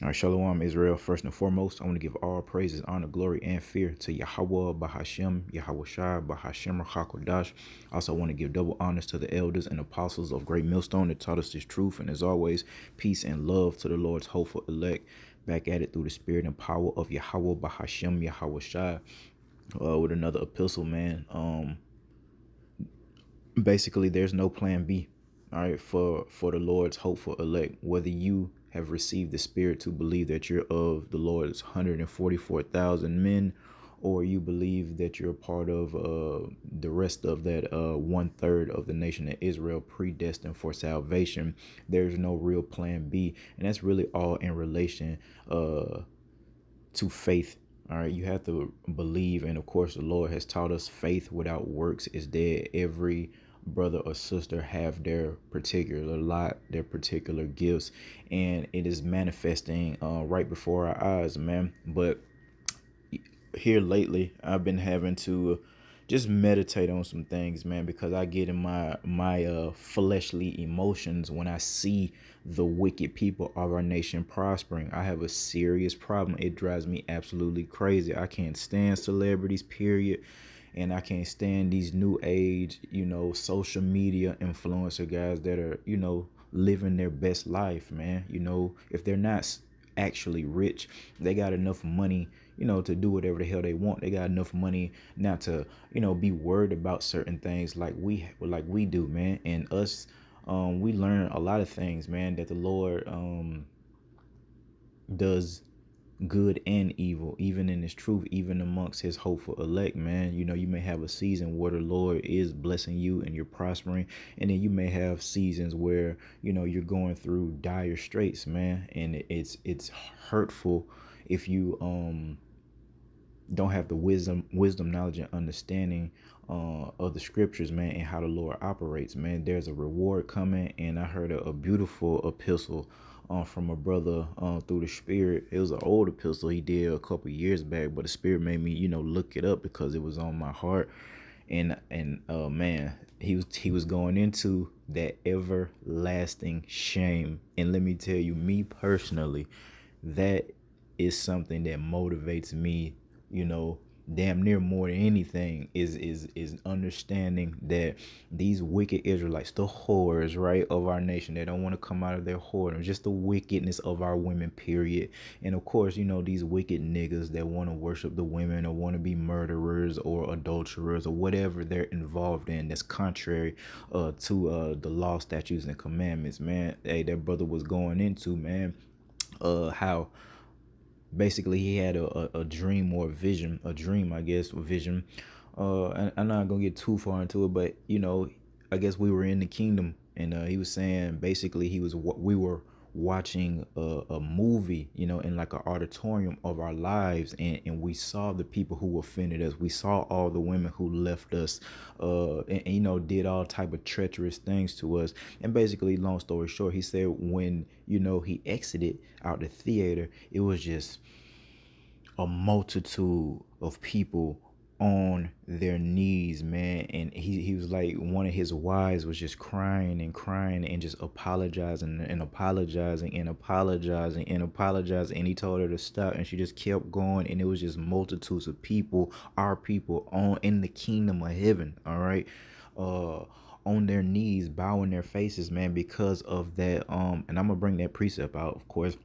All right, Shalom, Israel. First and foremost, I want to give all praises, honor, glory, and fear to Yahweh, Bahashem, Yahweh Shai, Bahashem, Hakodash. Also, I want to give double honors to the elders and apostles of Great Millstone that taught us this truth. And as always, peace and love to the Lord's hopeful elect. Back at it through the spirit and power of Yahweh, Bahashem, Yahweh Shai. With another epistle, man. Basically, there's no plan B, all right, for the Lord's hopeful elect. Whether you have received the spirit to believe that you're of the Lord's 144,000 men, or you believe that you're a part of the rest of that 1/3 of the nation of Israel predestined for salvation, there's no real plan B. And that's really all in relation to faith. All right, you have to believe, and of course, the Lord has taught us faith without works is dead. Every brother or sister have their particular lot, their particular gifts, and it is manifesting right before our eyes, man. But here lately, I've been having to just meditate on some things, man, because I get in my fleshly emotions when I see the wicked people of our nation prospering. I have a serious problem. It drives me absolutely crazy. I can't stand celebrities, period. And I can't stand these new age, social media influencer guys that are, living their best life, man. If they're not actually rich, they got enough money, to do whatever the hell they want. They got enough money not to, be worried about certain things like we do, man. And us, we learn a lot of things, man, that the Lord does good and evil, even in his truth, even amongst his hopeful elect, man. You may have a season where the Lord is blessing you and you're prospering, and then you may have seasons where you're going through dire straits, man. And it's hurtful if you don't have the wisdom, knowledge, and understanding of the scriptures, man, and how the Lord operates, man. There's a reward coming, and I heard a beautiful epistle from a brother through the spirit. It was an old epistle he did a couple years back, but the spirit made me, look it up because it was on my heart. And man, he was going into that everlasting shame. And let me tell you, me personally, that is something that motivates me, you know, damn near more than anything, is understanding that these wicked Israelites, the whores, right, of our nation, they don't want to come out of their whoredom, just the wickedness of our women, period. And of course, these wicked niggas that want to worship the women or want to be murderers or adulterers or whatever they're involved in that's contrary to the law, statutes, and commandments, man. Hey, that brother was going into, man, how basically he had a dream or a dream, I guess, a vision. And I'm not gonna get too far into it, but I guess we were in the kingdom, and he was saying basically we were watching a movie, in like an auditorium of our lives, and we saw the people who offended us. We saw all the women who left us, and did all type of treacherous things to us. And basically, long story short, he said when he exited out the theater, it was just a multitude of people on their knees, man. And he was like, one of his wives was just crying and crying and just apologizing and apologizing and apologizing and apologizing, and he told her to stop, and she just kept going. And it was just multitudes of people, our people, on in the kingdom of heaven, all right, on their knees, bowing their faces, man, because of that. And I'm gonna bring that precept out, of course,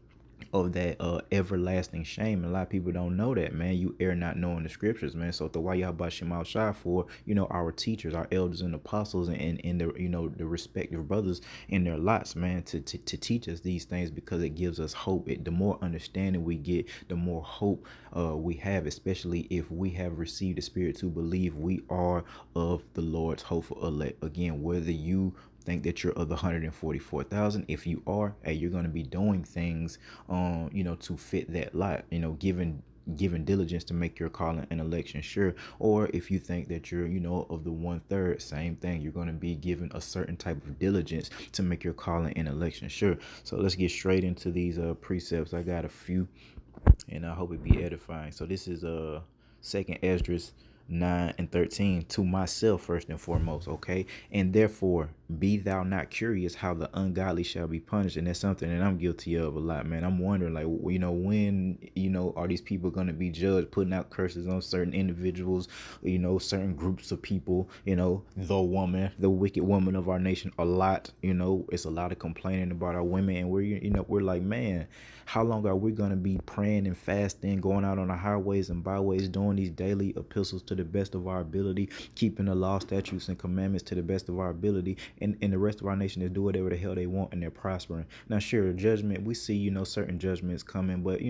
of that everlasting shame. And a lot of people don't know that, man. You err not knowing the scriptures, man. So the why y'all Shemal Shai for, our teachers, our elders and apostles, and the the respective brothers in their lots, man, to teach us these things, because it gives us hope. The more understanding we get, the more hope we have, especially if we have received the spirit to believe we are of the Lord's hopeful elect. Again, whether you think that you're of the 144,000, if you are, hey, you're going to be doing things to fit that lot, given diligence to make your calling and election sure. Or if you think that you're of the 1/3, same thing, you're going to be given a certain type of diligence to make your calling and election sure. So let's get straight into these precepts. I got a few, and I hope it be edifying. So this is second Esdras 9 and 13, to myself first and foremost, okay? And therefore, be thou not curious how the ungodly shall be punished. And that's something that I'm guilty of a lot, man. I'm wondering, like, when, are these people going to be judged, putting out curses on certain individuals, certain groups of people, the woman, the wicked woman of our nation, a lot, it's a lot of complaining about our women. And we're like, man, how long are we going to be praying and fasting, going out on the highways and byways, doing these daily epistles to the best of our ability, keeping the law, statutes, and commandments to the best of our ability, and the rest of our nation is do whatever the hell they want and they're prospering? Now, sure, judgment, we see, certain judgments coming, but,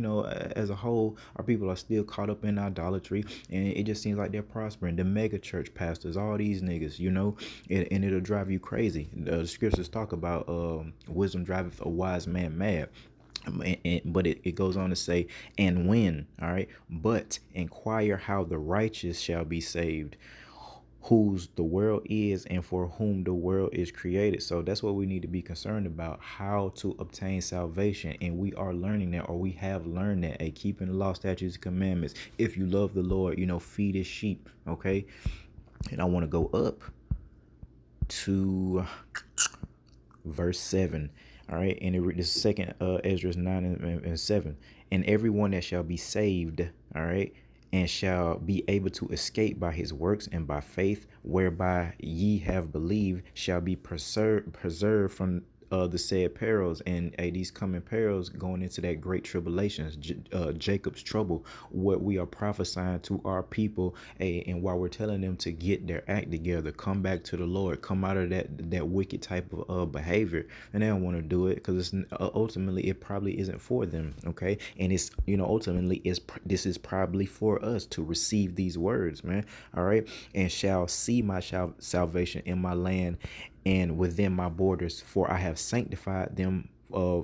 as a whole, our people are still caught up in idolatry, and it just seems like they're prospering. The mega church pastors, all these niggas, and it'll drive you crazy. The scriptures talk about wisdom driveth a wise man mad. But it goes on to say, and when, all right, but inquire how the righteous shall be saved, whose the world is and for whom the world is created. So that's what we need to be concerned about, how to obtain salvation. And we are learning that, or we have learned that, keeping the law, statutes, and commandments. If you love the Lord, feed his sheep, okay? And I want to go up to verse 7. All right, and the second Ezra 9 and 7. And everyone that shall be saved, all right, and shall be able to escape by his works and by faith, whereby ye have believed, shall be preserved from the said perils. And these coming perils going into that great tribulations, Jacob's trouble, what we are prophesying to our people, and while we're telling them to get their act together, come back to the Lord, come out of that wicked type of behavior. And they don't want to do it because it's ultimately, it probably isn't for them, okay? And it's, ultimately, this is probably for us to receive these words, man. All right. And shall see my salvation in my land and within my borders, for I have sanctified them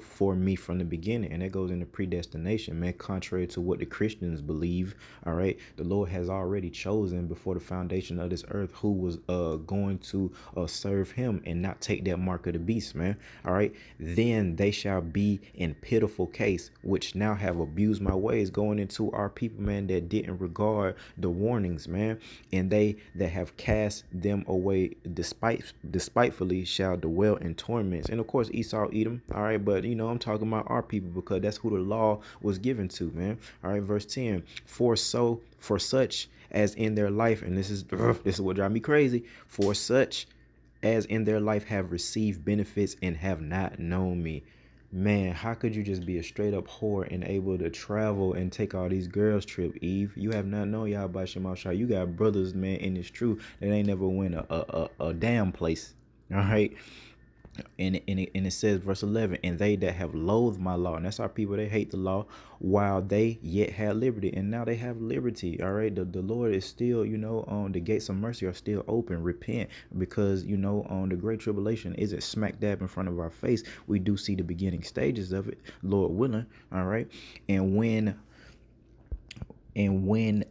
for me from the beginning. And that goes into predestination, man, contrary to what the Christians believe. All right, the Lord has already chosen before the foundation of this earth who was going to serve him and not take that mark of the beast, man. All right, then they shall be in pitiful case, which now have abused my ways, going into our people, man, that didn't regard the warnings, man. And they that have cast them away despitefully shall dwell in torments. And of course, Esau, Edom. All right, but I'm talking about our people because that's who the law was given to, man. All right, verse 10. For such as in their life, and this is what drives me crazy. For such as in their life have received benefits and have not known me. Man, how could you just be a straight up whore and able to travel and take all these girls trip, Eve? You have not known Yahweh Shema Shai. You got brothers, man, and it's true that ain't never went a damn place. All right. And it says, verse 11, and they that have loathed my law, and that's our people, they hate the law, while they yet had liberty, and now they have liberty. All right, the Lord is still, the gates of mercy are still open. Repent, because on the great tribulation isn't smack dab in front of our face. We do see the beginning stages of it, Lord willing. All right, and when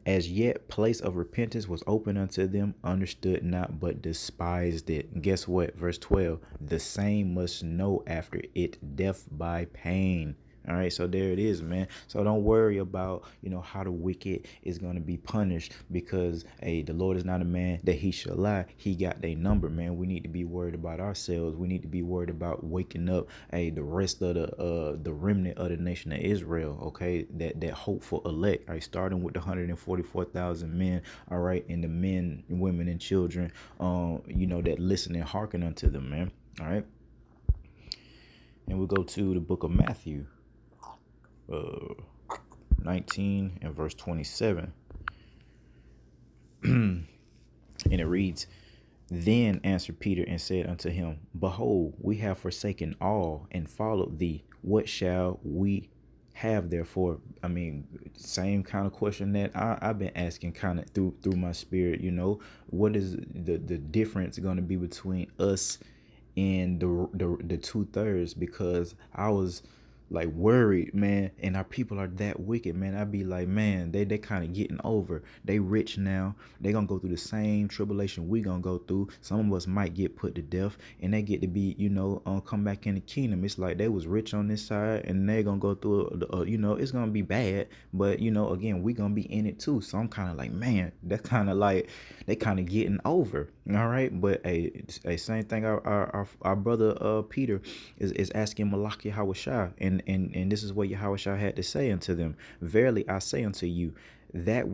as yet place of repentance was open unto them, understood not, but despised it. And guess what? Verse 12, the same must know after it death by pain. All right, so there it is, man. So don't worry about, how the wicked is going to be punished, because, hey, the Lord is not a man that he shall lie. He got their number, man. We need to be worried about ourselves. We need to be worried about waking up, hey, the rest of the remnant of the nation of Israel, okay? That hopeful elect, all right, starting with the 144,000 men, all right, and the men, women, and children, that listen and hearken unto them, man. All right. And we go to the book of Matthew. 19 and verse 27. And it reads, then answered Peter and said unto him, behold, we have forsaken all and followed thee. What shall we have therefore? I mean, same kind of question that I've been asking kind of through my spirit. What is the difference going to be between us and the 2/3? Because I was like worried, man, and our people are that wicked, man. I'd be like, man, they kind of getting over. They rich now. They gonna go through the same tribulation we gonna go through. Some of us might get put to death, and they get to be, come back in the kingdom. It's like they was rich on this side, and they gonna go through, it's gonna be bad, but again, we gonna be in it too. So I'm kind of like, man, that's kind of like they kind of getting over. All right, but a same thing. Our brother Peter is asking Malachi Hawashai, and this is what Yahushua had to say unto them. Verily I say unto you, that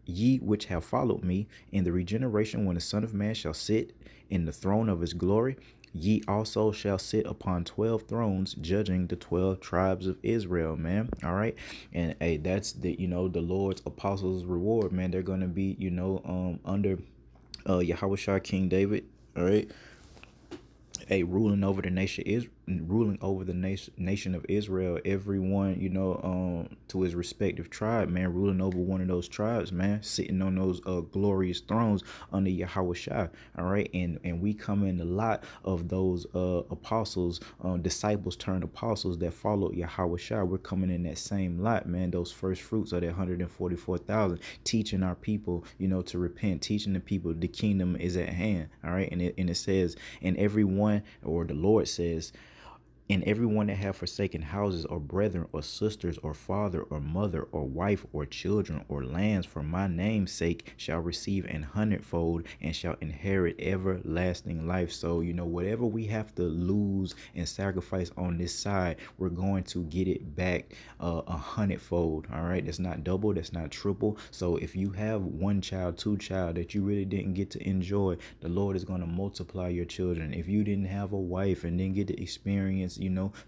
ye which have followed me in the regeneration, when the Son of Man shall sit in the throne of his glory, ye also shall sit upon 12 thrones, judging the 12 tribes of Israel, man. All right. And hey, that's the Lord's apostles' reward, man. They're gonna be, under Yahushua, King David. All right. Ruling over the nation of Israel, everyone, to his respective tribe, man, ruling over one of those tribes, man, sitting on those glorious thrones under Yahweh Shai. All right. And we come in a lot of those apostles, disciples turned apostles that followed Yahweh Shai. We're coming in that same lot, man. Those first fruits of that 144,000, teaching our people, to repent, teaching the people the kingdom is at hand. All right. And it says, and everyone, or the Lord says, and everyone that have forsaken houses, or brethren, or sisters, or father, or mother, or wife, or children, or lands for my name's sake shall receive an hundredfold, and shall inherit everlasting life. So, whatever we have to lose and sacrifice on this side, we're going to get it back a hundredfold. All right. That's not double. That's not triple. So if you have one child, two child that you really didn't get to enjoy, the Lord is going to multiply your children. If you didn't have a wife and didn't get to experience,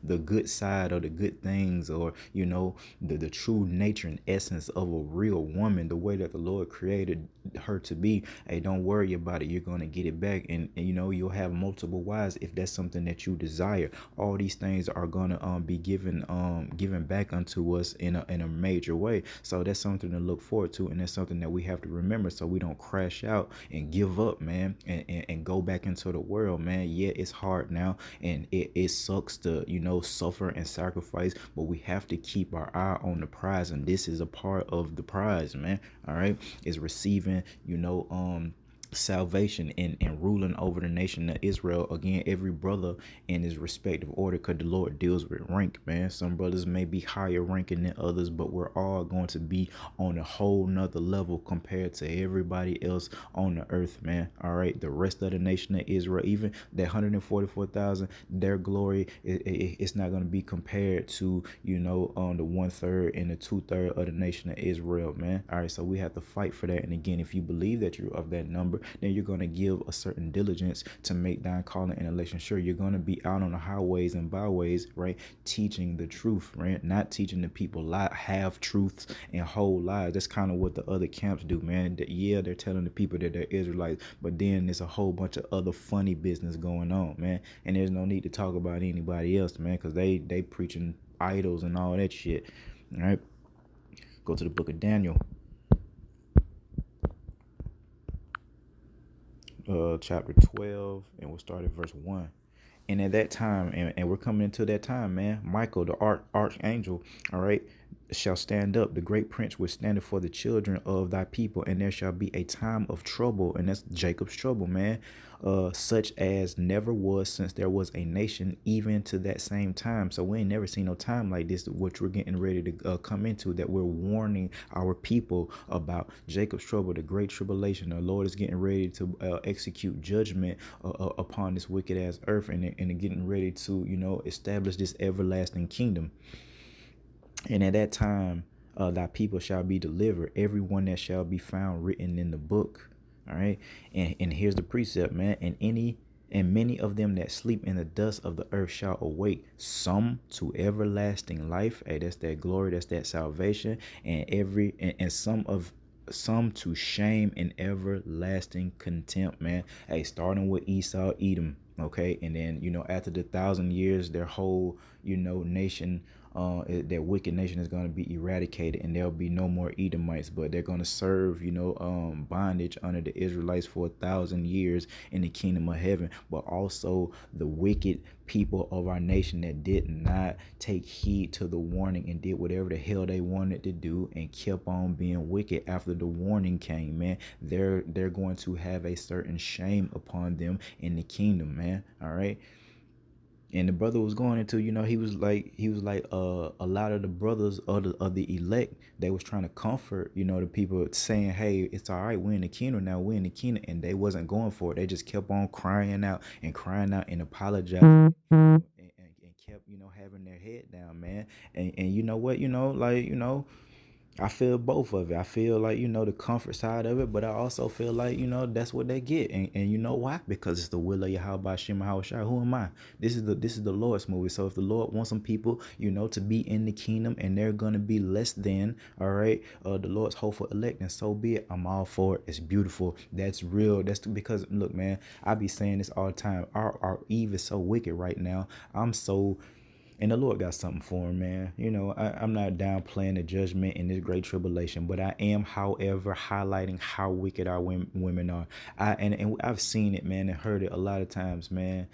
the good side or the good things, or, the true nature and essence of a real woman, the way that the Lord created her to be, hey, don't worry about it. You're going to get it back. And you'll have multiple wives if that's something that you desire. All these things are going to be given back unto us in a major way. So that's something to look forward to, and that's something that we have to remember, so we don't crash out and give up, man, and go back into the world, man. Yeah, it's hard now, and it sucks to suffer and sacrifice, but we have to keep our eye on the prize, and this is a part of the prize, man. All right, is receiving salvation and ruling over the nation of Israel. Again, every brother in his respective order, because the Lord deals with rank, man. Some brothers may be higher ranking than others, but we're all going to be on a whole nother level compared to everybody else on the earth, man. All right, the rest of the nation of Israel, even that 144,000, their glory, it's not going to be compared to on the 1/3 and the 2/3 of the nation of Israel, man. All right, so we have to fight for that. And again, if you believe that you're of that number, then you're going to give a certain diligence to make thine calling and election sure. You're going to be out on the highways and byways, right, teaching the truth, right, not teaching the people half truths and whole lies. That's kind of what the other camps do, man. Yeah, they're telling the people that they're Israelites, but then there's a whole bunch of other funny business going on, man, and there's no need to talk about anybody else, man, because they preaching idols and all that shit. All right, go to the book of Daniel, chapter 12, and we'll start at verse 1. And at that time, and we're coming into that time, man, Michael, the archangel, all right, shall stand up, the great prince which standeth for the children of thy people, and there shall be a time of trouble, and that's Jacob's trouble, man, such as never was since there was a nation, even to that same time. So we ain't never seen no time like this, which we're getting ready to come into, that we're warning our people about. Jacob's trouble, the great tribulation. The Lord is getting ready to execute judgment upon this wicked ass earth, and getting ready to establish this everlasting kingdom. And at that time, thy people shall be delivered, everyone that shall be found written in the book. All right. And here's the precept, man. And many of them that sleep in the dust of the earth shall awake, some to everlasting life. Hey, that's that glory, that's that salvation, and some to shame and everlasting contempt, man. Hey, starting with Esau, Edom. Okay, and then after the 1,000 years, their whole nation, their wicked nation is going to be eradicated, and there'll be no more Edomites, but they're going to serve bondage under the Israelites for 1,000 years in the kingdom of heaven. But also the wicked people of our nation that did not take heed to the warning and did whatever the hell they wanted to do and kept on being wicked after the warning came, man, they're going to have a certain shame upon them in the kingdom, man. All right. And the brother was going into, a lot of the brothers of the elect, they was trying to comfort, the people, saying, hey, it's all right, we're in the kingdom now, we're in the kingdom. And they wasn't going for it. They just kept on crying out and apologizing, and kept, having their head down, man. And you know what, I feel both of it. I feel like, the comfort side of it, but I also feel like, that's what they get. And you know why? Because it's the will of Yahweh Shem Shai. Who am I? This is the Lord's movie. So if the Lord wants some people, to be in the kingdom, and they're gonna be less than, all right, the Lord's hopeful elect, and so be it. I'm all for it. It's beautiful. That's real. That's because, look, man, I be saying this all the time. Our Eve is so wicked right now. And the Lord got something for him, man. I'm not downplaying the judgment in this great tribulation, but I am, however, highlighting how wicked our women are. And I've seen it, man, and heard it a lot of times, man.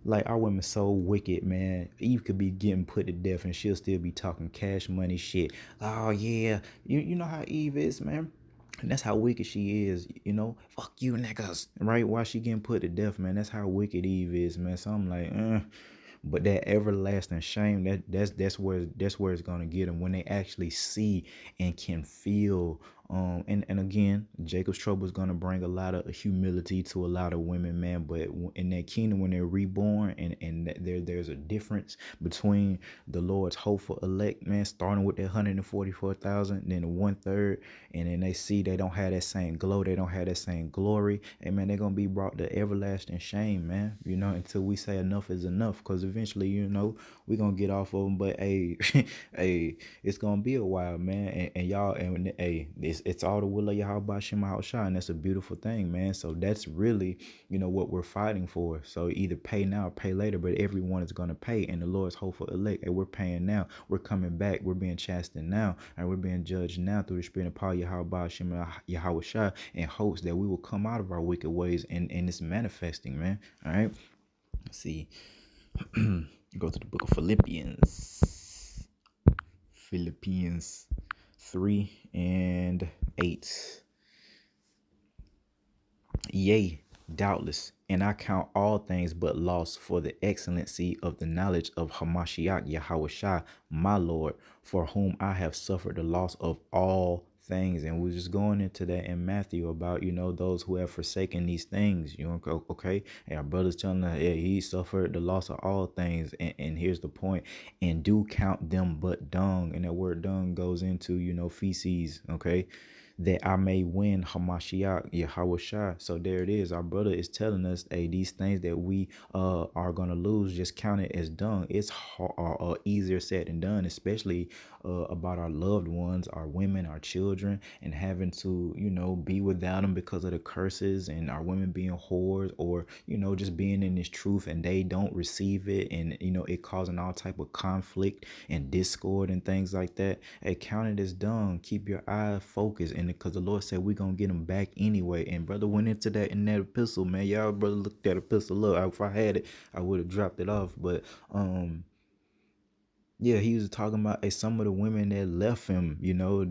Like, our women so wicked, man. Eve could be getting put to death and she'll still be talking cash money shit. Oh yeah, you know how Eve is, man. And that's how wicked she is, Fuck you, niggas, right? While she getting put to death, man. That's how wicked Eve is, man. So I'm like, but that everlasting shame, that's where it's gonna get them when they actually see and can feel. And again, Jacob's trouble is gonna bring a lot of humility to a lot of women, man. But in that kingdom, when they're reborn, and there's a difference between the Lord's hopeful elect, man, starting with that 144,000, then the 1/3, and then they see they don't have that same glow, they don't have that same glory, and man, they're gonna be brought to everlasting shame, man. Until we say enough is enough, because eventually, we're gonna get off of them. But hey, hey, it's gonna be a while, man. And y'all, and hey, it's all the will of Yahweh Shema Shai, and that's a beautiful thing, man. So that's really, what we're fighting for. So either pay now or pay later, but everyone is gonna pay, and the Lord's hopeful elect, and we're paying now. We're coming back. We're being chastened now, and we're being judged now through the Spirit of power, Yahweh Shema Yahweh Shai, in hopes that we will come out of our wicked ways, and it's manifesting, man. All right. Let's see. Go to the book of Philippians. Philippians 3:8. Yea, doubtless, and I count all things but loss for the excellency of the knowledge of Hamashiach Yahushua, my Lord, for whom I have suffered the loss of all things. And we're just going into that in Matthew about, those who have forsaken these things. Okay? And our brother's telling us, yeah, he suffered the loss of all things. And here's the point. And do count them but dung. And that word dung goes into, feces. Okay? That I may win Hamashiach Yahushua. So there it is. Our brother is telling us, hey, these things that we are gonna lose, just count it as done. It's easier said than done, especially about our loved ones, our women, our children, and having to, be without them because of the curses, and our women being whores, or just being in this truth and they don't receive it, and it causing all type of conflict and discord and things like that. Hey, count it as done. Keep your eye focused, and because the Lord said we're gonna get them back anyway. And brother went into that in that epistle, man. Y'all brother looked that epistle up. If I had it, I would have dropped it off. But yeah, he was talking about, hey, some of the women that left him,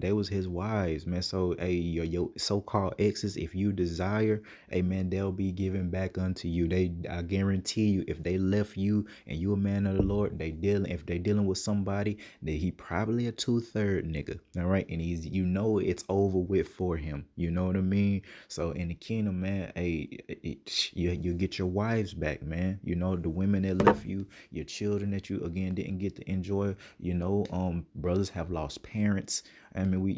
they was his wives, man. So, hey, your so-called exes, if you desire, hey, man, they'll be given back unto you. I guarantee you, if they left you and you a man of the Lord, if they dealing with somebody, that he probably a 2/3 nigga, all right? And he's, it's over with for him. You know what I mean? So in the kingdom, man, hey, you get your wives back, man. The women that left you, your children that you again didn't get to enjoy. Brothers have lost parents. I mean, we,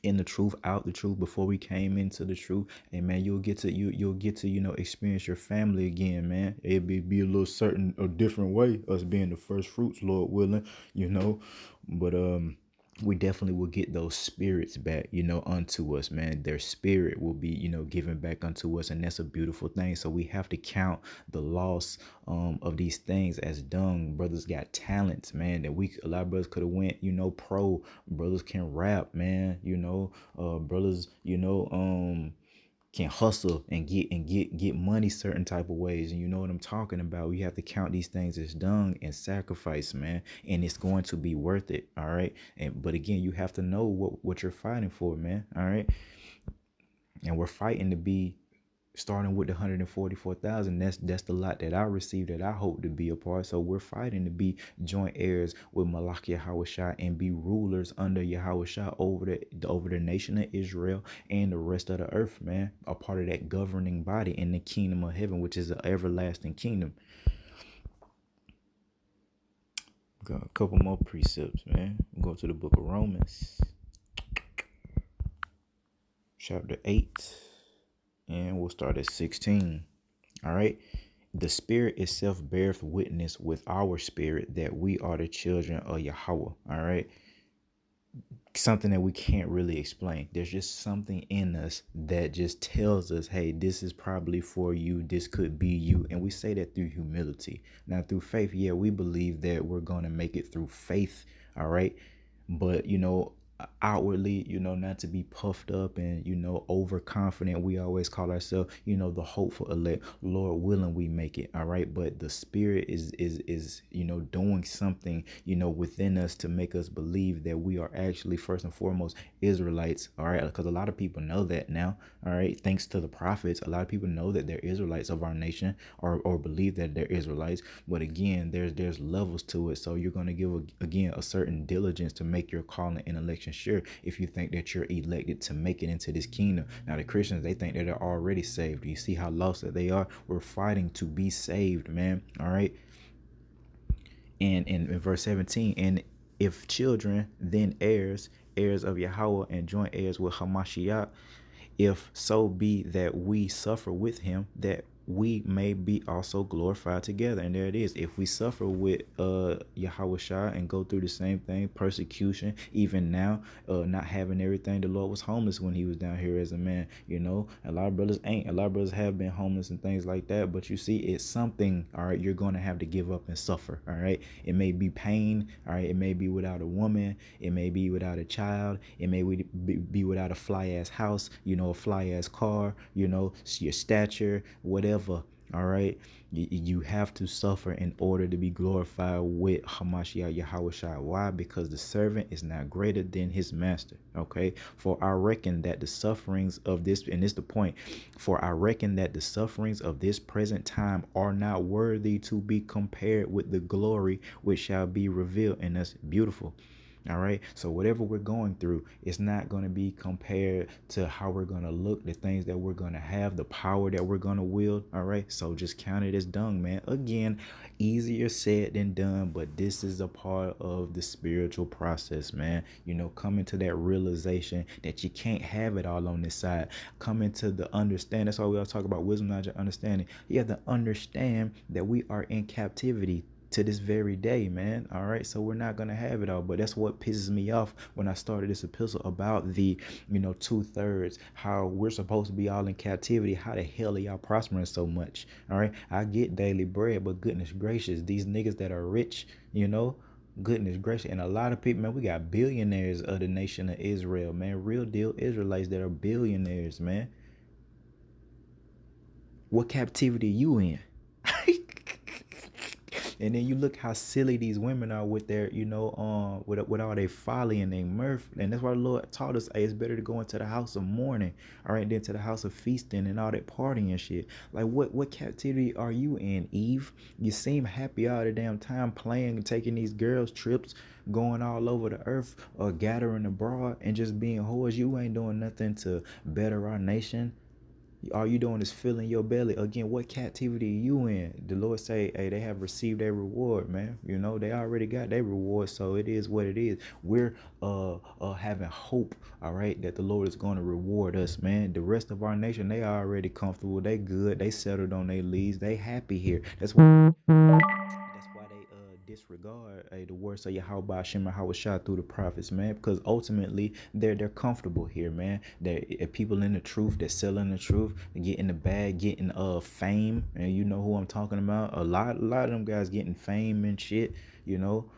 in the truth, out the truth, before we came into the truth, and man, you'll get to experience your family again, man. It'd be a little certain a different way, us being the first fruits, Lord willing, but we definitely will get those spirits back, unto us, man. Their spirit will be, given back unto us, and that's a beautiful thing. So we have to count the loss of these things as dung. Brothers got talents, man, that a lot of brothers could have went, pro. Brothers can rap, man, brothers, can hustle and get money certain type of ways, and you know what I'm talking about. We have to count these things as dung and sacrifice, man, and it's going to be worth it. All right. And but again, you have to know what you're fighting for, man. All right. And we're fighting to be starting with the 144,000. That's the lot that I received, that I hope to be a part. So we're fighting to be joint heirs with Malak Yahushua and be rulers under Yahushua over the nation of Israel and the rest of the earth, man. A part of that governing body in the kingdom of heaven, which is an everlasting kingdom. Got a couple more precepts, man. Go to the book of Romans, chapter 8, and we'll start at 16. All right. The Spirit itself beareth witness with our spirit that we are the children of Yahweh. All right. Something that we can't really explain. There's just something in us that just tells us, hey, this is probably for you. This could be you. And we say that through humility. Now, through faith, yeah, we believe that we're going to make it through faith. All right. But, outwardly, not to be puffed up and, overconfident. We always call ourselves, the hopeful elect. Lord willing, we make it. All right. But the Spirit is doing something, within us to make us believe that we are actually first and foremost Israelites. All right. Because a lot of people know that now. All right. Thanks to the prophets, a lot of people know that they're Israelites of our nation, or believe that they're Israelites. But again, there's levels to it. So you're going to give again a certain diligence to make your calling and election sure, if you think that you're elected to make it into this kingdom. Now the Christians, they think that they're already saved. You see how lost that they are? We're fighting to be saved, man. All right. And in verse 17, and if children, then heirs, heirs of Yahweh, and joint heirs with Hamashiach, if so be that we suffer with him, that we may be also glorified together. And there it is. If we suffer with Yahweh Shai and go through the same thing, persecution, even now, not having everything. The Lord was homeless when he was down here as a man. A lot of brothers ain't. A lot of brothers have been homeless and things like that. But you see, it's something, all right, you're going to have to give up and suffer. All right. It may be pain. All right. It may be without a woman. It may be without a child. It may be without a fly ass house, a fly ass car, your stature, whatever. All right. You have to suffer in order to be glorified with Hamashiach Yahushua. Why? Because the servant is not greater than his master. Okay. For I reckon that the sufferings of this, and this is the point, for I reckon that the sufferings of this present time are not worthy to be compared with the glory which shall be revealed in us. Beautiful. All right. So whatever we're going through, it's not going to be compared to how we're going to look, the things that we're going to have, the power that we're going to wield. All right. So just count it as dung, man. Again, easier said than done, but this is a part of the spiritual process, man. Coming to that realization that you can't have it all on this side. Coming to the understand. That's why we all talk about wisdom, knowledge, and understanding. You have to understand that we are in captivity to this very day, man. All right. So we're not going to have it all. But that's what pisses me off when I started this epistle about the, 2/3, how we're supposed to be all in captivity. How the hell are y'all prospering so much? All right. I get daily bread, but goodness gracious, these niggas that are rich, goodness gracious. And a lot of people, man, we got billionaires of the nation of Israel, man. Real deal Israelites that are billionaires, man. What captivity you in? And then you look how silly these women are with their, with all their folly and their mirth. And that's why the Lord taught us, hey, it's better to go into the house of mourning, all right, than to the house of feasting and all that partying and shit. Like, what captivity are you in, Eve? You seem happy all the damn time playing and taking these girls trips, going all over the earth, or gathering abroad and just being whores. You ain't doing nothing to better our nation. All you doing is filling your belly. Again, what captivity are you in? The Lord say, hey, they have received their reward, man. They already got their reward, so it is what it is. We're having hope, all right, that the Lord is going to reward us, man. The rest of our nation, they are already comfortable. They good. They settled on their leads. They happy here. That's why they disregard the words of Yahweh Shem Shah through the prophets, man, because ultimately they're comfortable here, man. They're people in the truth, they're selling the truth, they're getting the bag, getting fame, and you know who I'm talking about. A lot of them guys getting fame and shit, you know.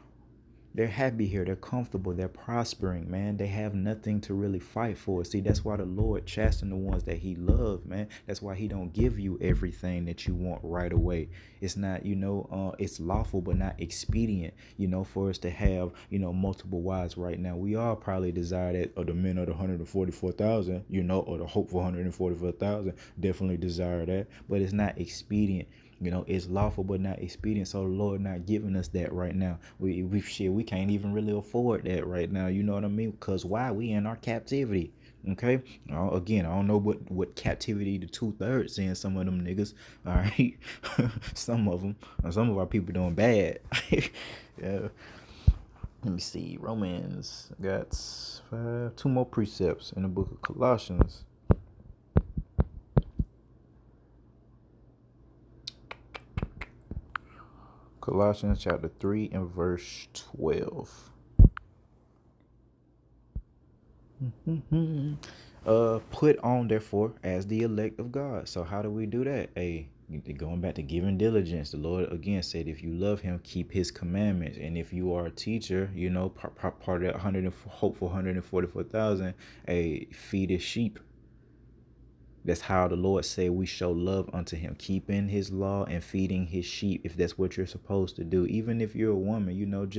They're happy here. They're comfortable. They're prospering, man. They have nothing to really fight for. See, that's why the Lord chasten the ones that he loves, man. That's why he don't give you everything that you want right away. It's not, it's lawful but not expedient, for us to have, multiple wives right now. We all probably desire that, or the men of the 144,000, or the hope for 144,000 definitely desire that, but it's not expedient. It's lawful but not expedient. So the Lord not giving us that right now. We can't even really afford that right now. You know what I mean? Because why? We in our captivity. Okay. Again, I don't know what captivity the 2/3 in some of them niggas. All right. Some of our people doing bad. Yeah. Let me see. Romans got two more precepts in the book of Colossians. Colossians chapter 3 and verse 12. Put on therefore as the elect of God. So how do we do that? Going back to giving diligence, the Lord again said, if you love him, keep his commandments. And if you are a teacher, part of that hope for 144,000, feed his sheep. That's how the Lord said we show love unto him, keeping his law and feeding his sheep, if that's what you're supposed to do. Even if you're a woman,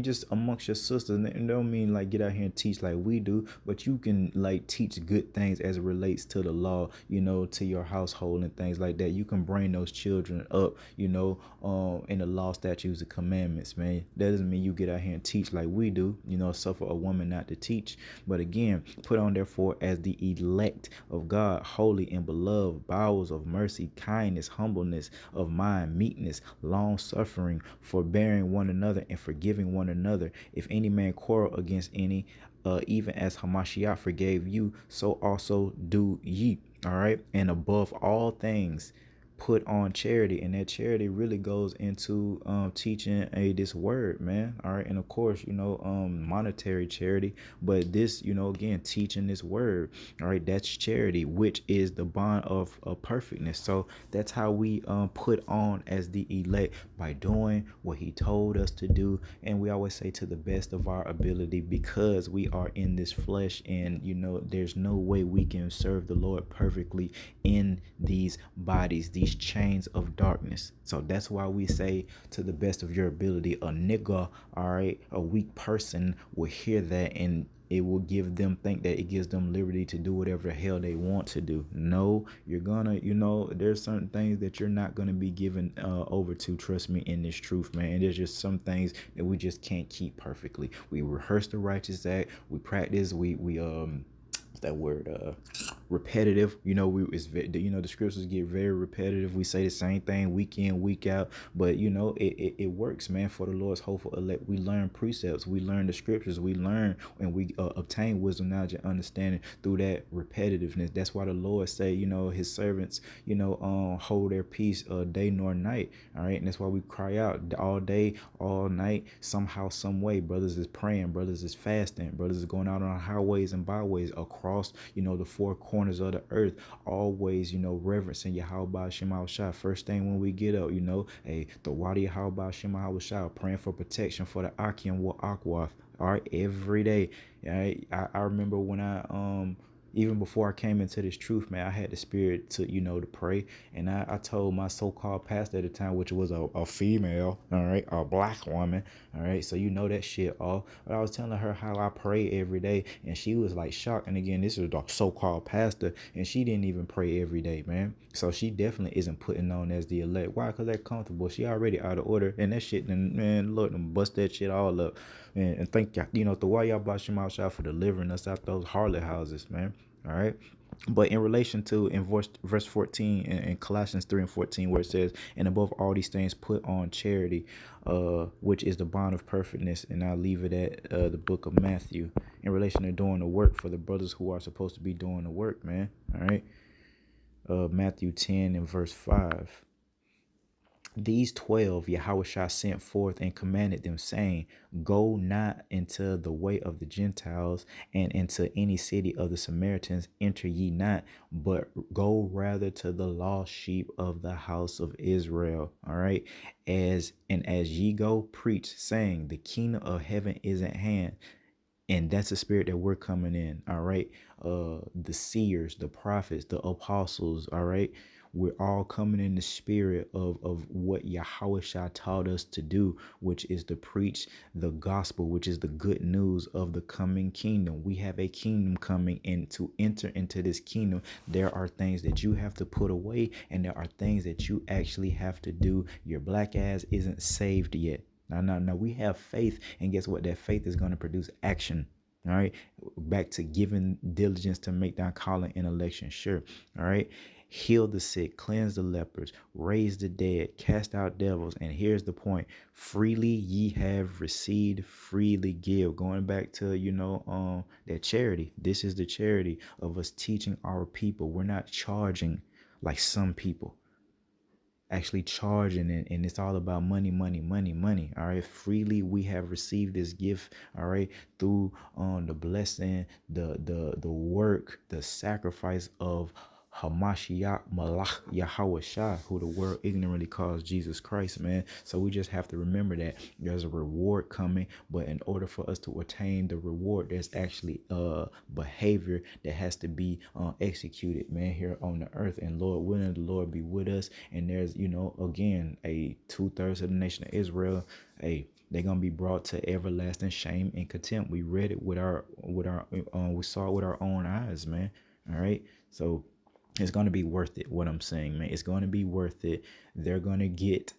just amongst your sisters. And it don't mean like get out here and teach like we do, but you can like teach good things as it relates to the law, to your household and things like that. You can bring those children up, in the law, statutes, and commandments, man. That doesn't mean you get out here and teach like we do, suffer a woman not to teach. But again, put on therefore as the elect of God, holy and beloved, bowels of mercy, kindness, humbleness of mind, meekness, long suffering, forbearing one another and forgiving one another. If any man quarrel against any, even as Hamashiach forgave you, so also do ye. All right. And above all things, put on charity, and that charity really goes into teaching this word, man. All right. And of course, monetary charity, but this, again, teaching this word. All right, that's charity, which is the bond of perfectness. So that's how we put on as the elect, by doing what he told us to do. And we always say to the best of our ability, because we are in this flesh, and there's no way we can serve the Lord perfectly in these bodies, these chains of darkness. So that's why we say to the best of your ability. A nigga, all right, a weak person will hear that, and it will give them, think that it gives them liberty to do whatever the hell they want to do. No, you're gonna, there's certain things that you're not gonna be given over to. Trust me, in this truth, man. And there's just some things that we just can't keep perfectly. We rehearse the righteous act, we practice, we that word repetitive. The scriptures get very repetitive. We say the same thing week in, week out, but it works, man. For the Lord's hopeful elect, we learn precepts, we learn the scriptures, we learn, and we obtain wisdom, knowledge, and understanding through that repetitiveness. That's why the Lord say, his servants, hold their peace day nor night. All right. And that's why we cry out all day, all night, somehow, some way. Brothers is praying, brothers is fasting, brothers is going out on highways and byways across, the four corners of the earth, always, reverencing Yahweh Shema Shah. First thing when we get up, the Wadi Yahweh Shema Shah, praying for protection for the Akim wa Akwath. All right, every day. All right, I remember when I even before I came into this truth, man, I had the spirit to, to pray. And I told my so-called pastor at the time, which was a female, all right, a black woman, all right. So that shit off. But I was telling her how I pray every day, and she was like shocked. And again, this is the so-called pastor, and she didn't even pray every day, man. So she definitely isn't putting on as the elect. Why? Because they're comfortable. She already out of order. And that shit, man, Lord, them bust that shit all up. And thank y'all, the why y'all Bashim out for delivering us out those harlot houses, man. All right. But in relation to in verse 14 in Colossians 3 and 14, where it says, and above all these things put on charity, which is the bond of perfectness. And I'll leave it at the book of Matthew in relation to doing the work for the brothers who are supposed to be doing the work, man. All right. Matthew 10 and verse 5. These 12 Yahushua sent forth and commanded them, saying, Go not into the way of the Gentiles, and into any city of the Samaritans enter ye not, but go rather to the lost sheep of the house of Israel. All right. As ye go, preach, saying, The kingdom of heaven is at hand. And that's the spirit that we're coming in. All right. The seers, the prophets, the apostles. All right. We're all coming in the spirit of what Yahweh taught us to do, which is to preach the gospel, which is the good news of the coming kingdom. We have a kingdom coming, and to enter into this kingdom, there are things that you have to put away, and there are things that you actually have to do. Your black ass isn't saved yet. No. We have faith, and guess what? That faith is going to produce action. All right. Back to giving diligence to make thy calling and election sure. All right. Heal the sick, cleanse the lepers, raise the dead, cast out devils. And here's the point: freely ye have received, freely give. Going back to, that charity. This is the charity of us teaching our people. We're not charging like some people actually charging, and it's all about money. All right. Freely we have received this gift, all right, through the blessing, the work, the sacrifice of Hamashiach Malach Yahweh Shah, who the world ignorantly calls Jesus Christ, man. So we just have to remember that there's a reward coming, but in order for us to attain the reward, there's actually behavior that has to be executed, man, here on the earth. And Lord willing, the Lord be with us. And there's, again, a 2/3 of the nation of Israel, they're gonna be brought to everlasting shame and contempt. We read it we saw it with our own eyes, man. All right. So it's going to be worth it. What I'm saying, man, it's going to be worth it. They're going to get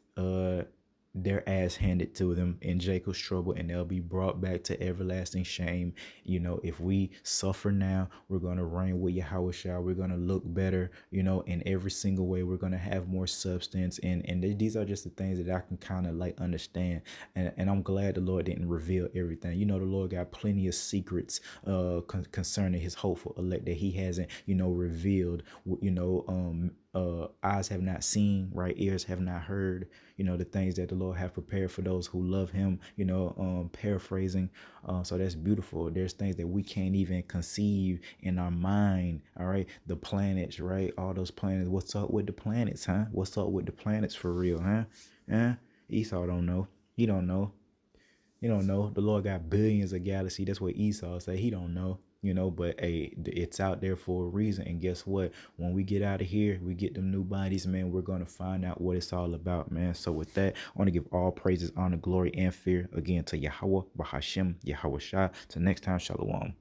their ass handed to them in Jacob's trouble, and they'll be brought back to everlasting shame. If we suffer now, we're going to reign with Yahweh Shah. We're going to look better, in every single way. We're going to have more substance. And these are just the things that I can kind of like understand. And I'm glad the Lord didn't reveal everything. The Lord got plenty of secrets concerning his hopeful elect that he hasn't, revealed. Eyes have not seen, right? Ears have not heard, the things that the Lord have prepared for those who love him, paraphrasing. So that's beautiful. There's things that we can't even conceive in our mind. All right. The planets, right? All those planets. What's up with the planets, huh? What's up with the planets for real, huh? Esau don't know. He don't know. You don't know. The Lord got billions of galaxies. That's what Esau say. He don't know. But hey, it's out there for a reason. And guess what? When we get out of here, we get them new bodies, man. We're gonna find out what it's all about, man. So with that, I want to give all praises, honor, glory, and fear again to Yahweh, Bahashem, Yahweh Shah. Till next time, Shalom.